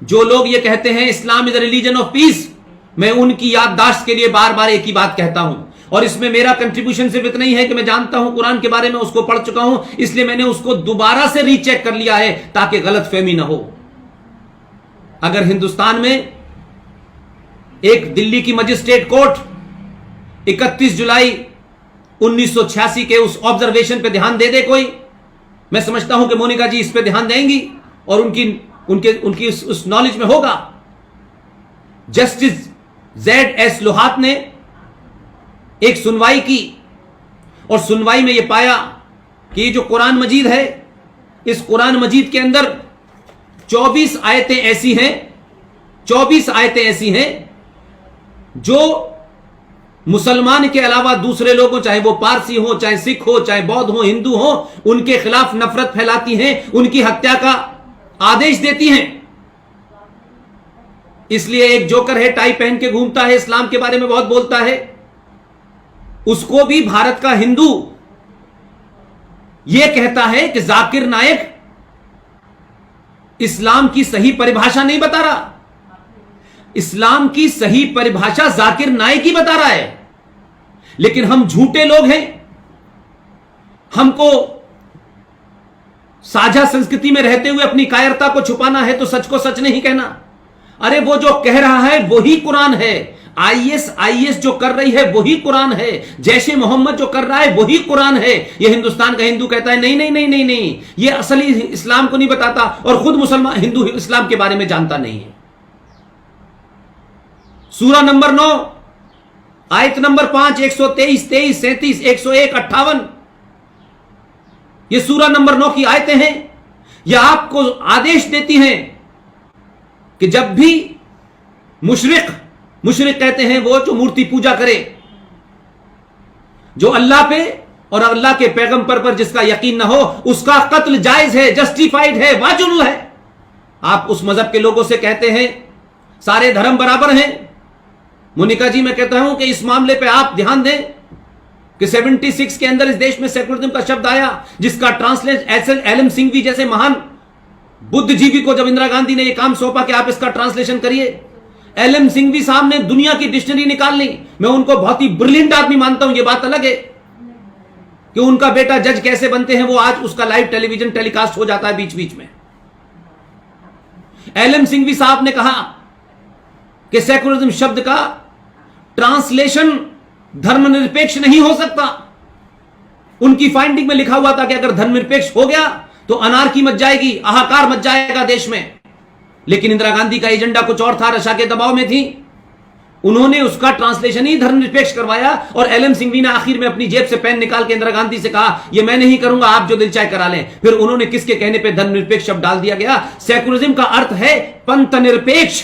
जो लोग ये कहते हैं Islam is a religion of peace, मैं उनकी याददाश्त के लिए बार बार एक ही बात कहता हूं, और इसमें मेरा कंट्रीब्यूशन सिर्फ इतना ही है कि मैं जानता हूं कुरान के बारे में, उसको पढ़ चुका हूं, इसलिए मैंने उसको दोबारा से रीचेक कर लिया है ताकि गलतफहमी ना हो। अगर हिंदुस्तान में एक दिल्ली की मजिस्ट्रेट कोर्ट 31 जुलाई 1986 के उस ऑब्जर्वेशन पे ध्यान दे दे कोई, मैं समझता हूं कि मोनिका जी इस पे ध्यान देंगी और उनकी उस नॉलेज में होगा। Justice Z.S. लोहात ने एक सुनवाई की और सुनवाई में यह पाया कि ये जो कुरान मजीद है, इस कुरान मजीद के अंदर 24 आयतें ऐसी हैं, 24 आयतें ऐसी हैं जो मुसलमान के अलावा दूसरे लोगों, चाहे वो पारसी हो, चाहे सिख हो, चाहे बौद्ध हो, हिंदू हो, उनके खिलाफ नफरत फैलाती हैं, उनकी हत्या का आदेश देती हैं। इसलिए एक जोकर है, टाई पहन के घूमता है, इस्लाम के बारे में बहुत बोलता है, उसको भी भारत का हिंदू यह कहता है कि जाकिर नायक इस्लाम की सही परिभाषा नहीं बता रहा। इस्लाम की सही परिभाषा जाकिर नायक ही बता रहा है, लेकिन हम झूठे लोग हैं, हमको साझा संस्कृति में रहते हुए अपनी कायरता को छुपाना है तो सच को सच नहीं कहना। अरे वो जो कह रहा है वही कुरान है, आईएस जो कर रही है वही कुरान है, जैसे मोहम्मद जो कर रहा है वही कुरान है। ये हिंदुस्तान का हिंदू कहता है नहीं नहीं नहीं नहीं नहीं, ये असली इस्लाम को नहीं बताता और खुद मुसलमान हिंदू इस्लाम के बारे में जानता नहीं है। सूरा नंबर 9 आयत नंबर 5, 123, 23, 37, 101, 58, ये सूरा नंबर 9 की आयतें हैं। यह आपको आदेश देती हैं कि जब भी मुशरिक कहते हैं वो जो मूर्ति पूजा करे, जो अल्लाह पे और अल्लाह के पैगंबर पर जिसका यकीन ना हो, उसका कत्ल जायज है, जस्टिफाइड है, वाजिब है। आप उस मजहब के लोगों से कहते हैं सारे धर्म बराबर हैं। मोनिका जी, मैं कहता हूं कि इस मामले पे आप ध्यान दें कि 76 के अंदर इस देश में सेकुलरिज्म का शब्द आया, जिसका ट्रांसलेशन एलएम सिंघवी जैसे महान बुद्धिजीवी को जब इंदिरा गांधी ने यह काम सौंपा कि आप इसका ट्रांसलेशन करिए, एलएम सिंघवी साहब ने दुनिया की डिक्शनरी निकाल ली। मैं उनको बहुत ही ब्रिलियंट आदमी मानता हूं, यह बात अलग है कि उनका बेटा जज कैसे बनते हैं, वो आज उसका लाइव टेलीविजन टेलीकास्ट हो जाता है बीच बीच में। एलएम सिंघवी साहब ने कहा कि सेकुलरिज्म शब्द का ट्रांसलेशन धर्मनिरपेक्ष नहीं हो सकता। उनकी फाइंडिंग में लिखा हुआ था कि अगर धर्मनिरपेक्ष हो गया तो अनार्की मच जाएगी, हाहाकार मच जाएगा देश में। लेकिन इंदिरा गांधी का एजेंडा कुछ और था, रशा के दबाव में थी, उन्होंने उसका ट्रांसलेशन ही धर्मनिरपेक्ष करवाया। और एलएम सिंघवी ने आखिर में अपनी जेब से पेन निकाल के इंदिरा गांधी से कहा यह मैं नहीं करूंगा, आप जो दिल चाहे करा लें। फिर उन्होंने किसके कहने पर धर्मनिरपेक्ष शब्द डाल दिया गया। सेकुलरिज्म का अर्थ है पंथ निरपेक्ष।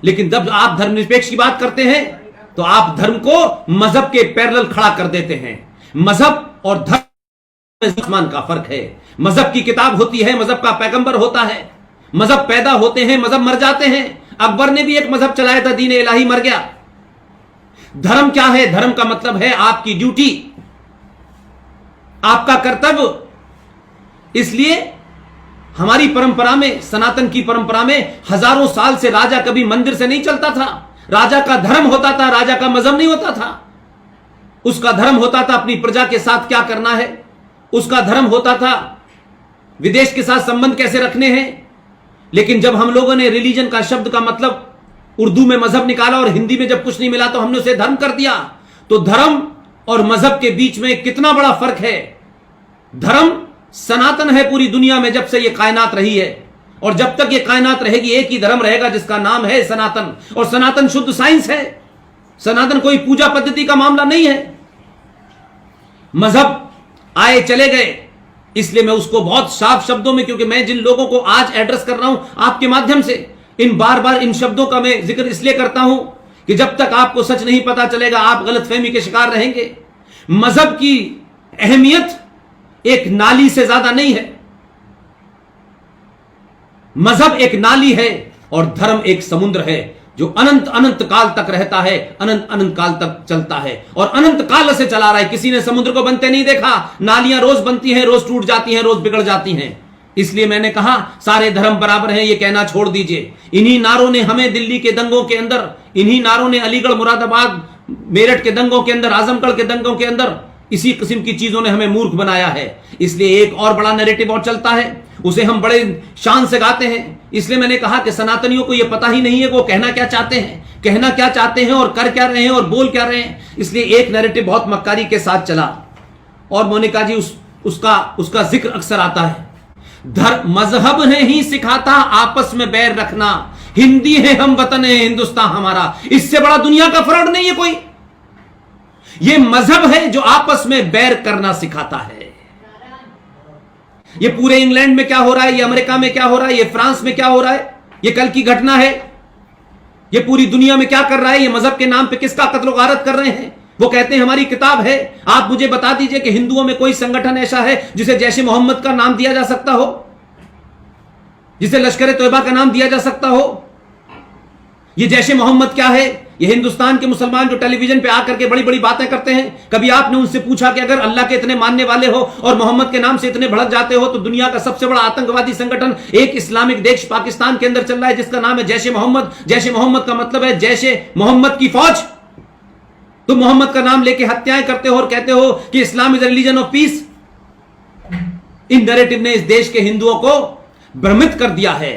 लेकिन जब आप धर्मनिरपेक्ष की बात करते हैं तो आप धर्म को मजहब के पैरेलल खड़ा कर देते हैं। मजहब और धर्म आसमान का फर्क है। मजहब की किताब होती है, मजहब का पैगंबर होता है, मजहब पैदा होते हैं, मजहब मर जाते हैं। अकबर ने भी एक मजहब चलाया था, दीन इलाही, मर गया। धर्म क्या है? धर्म का मतलब है आपकी ड्यूटी, आपका कर्तव्य। इसलिए हमारी परंपरा में, सनातन की परंपरा में हजारों साल से राजा कभी मंदिर से नहीं चलता था। राजा का धर्म होता था, राजा का मजहब नहीं होता था। उसका धर्म होता था अपनी प्रजा के साथ क्या करना है, उसका धर्म होता था विदेश के साथ संबंध कैसे रखने हैं। लेकिन जब हम लोगों ने रिलीजन का शब्द का मतलब उर्दू में मजहब निकाला और हिंदी में जब कुछ नहीं मिला तो हमने उसे धर्म कर दिया। तो धर्म और मजहब के बीच में कितना बड़ा फर्क है। धर्म सनातन है पूरी दुनिया में जब से यह कायनात रही है, और जब तक यह कायनात रहेगी एक ही धर्म रहेगा जिसका नाम है सनातन। और सनातन शुद्ध साइंस है, सनातन कोई पूजा पद्धति का मामला नहीं है। मजहब आए चले गए, इसलिए मैं उसको बहुत साफ शब्दों में, क्योंकि मैं जिन लोगों को आज एड्रेस कर रहा हूं आपके माध्यम से, इन बार बार इन शब्दों का मैं जिक्र इसलिए करता हूं कि जब तक आपको सच नहीं पता चलेगा आप गलतफहमी के शिकार रहेंगे। मजहब की अहमियत एक नाली से ज्यादा नहीं है। मजहब एक नाली है और धर्म एक समुद्र है जो अनंत अनंत काल तक रहता है, अनंत अनंत काल तक चलता है और अनंत काल से चला रहा है। किसी ने समुद्र को बनते नहीं देखा। नालियां रोज बनती हैं, रोज टूट जाती हैं, रोज बिगड़ जाती हैं। इसलिए मैंने कहा सारे धर्म बराबर हैं, ये कहना छोड़ दीजिए। इन्हीं नारों ने हमें दिल्ली के दंगों के अंदर, इन्हीं नारों ने अलीगढ़, मुरादाबाद, मेरठ के दंगों के अंदर, आजमगढ़ के दंगों के अंदर, इसी किस्म की चीजों ने हमें मूर्ख बनाया है। इसलिए एक और बड़ा नैरेटिव और चलता है, उसे हम बड़े शान से गाते हैं। इसलिए मैंने कहा कि सनातनियों को यह पता ही नहीं है कि वो कहना क्या चाहते हैं, कहना क्या चाहते हैं और कर क्या रहे हैं और बोल क्या रहे हैं। इसलिए एक नैरेटिव बहुत मक्कारी के साथ चला और मोनिका जी उसका जिक्र अक्सर आता है। मजहब है ही सिखाता आपस में बैर रखना, हिंदी है हम, वतन है हिंदुस्तान हमारा। इससे बड़ा दुनिया का फ्रॉड नहीं है कोई। यह मजहब है जो आपस में बैर करना सिखाता है। यह पूरे इंग्लैंड में क्या हो रहा है, यह अमेरिका में क्या हो रहा है, यह फ्रांस में क्या हो रहा है, यह कल की घटना है। यह पूरी दुनिया में क्या कर रहा है, यह मजहब के नाम पे किसका कत्ल गारत कर रहे हैं। वो कहते हैं हमारी किताब है। आप मुझे बता दीजिए कि हिंदुओं में कोई संगठन ऐसा है जिसे जैश ए मोहम्मद का नाम दिया जा सकता हो, जिसे लश्कर ए तोयबा का नाम दिया जा सकता हो। ये जैश ए मोहम्मद क्या है? ये हिंदुस्तान के मुसलमान जो टेलीविजन पे आकर के बड़ी बड़ी बातें करते हैं, कभी आपने उनसे पूछा कि अगर अल्लाह के इतने मानने वाले हो और मोहम्मद के नाम से इतने भड़क जाते हो तो दुनिया का सबसे बड़ा आतंकवादी संगठन एक इस्लामिक देश पाकिस्तान के अंदर चल रहा है जिसका नाम है जैश ए मोहम्मद। जैश ए मोहम्मद का मतलब है जैश ए मोहम्मद की फौज। तुम मोहम्मद का नाम लेके हत्याएं करते हो और कहते हो कि Islam is a religion of peace. इन नैरेटिव ने इस देश के हिंदुओं को भ्रमित कर दिया है।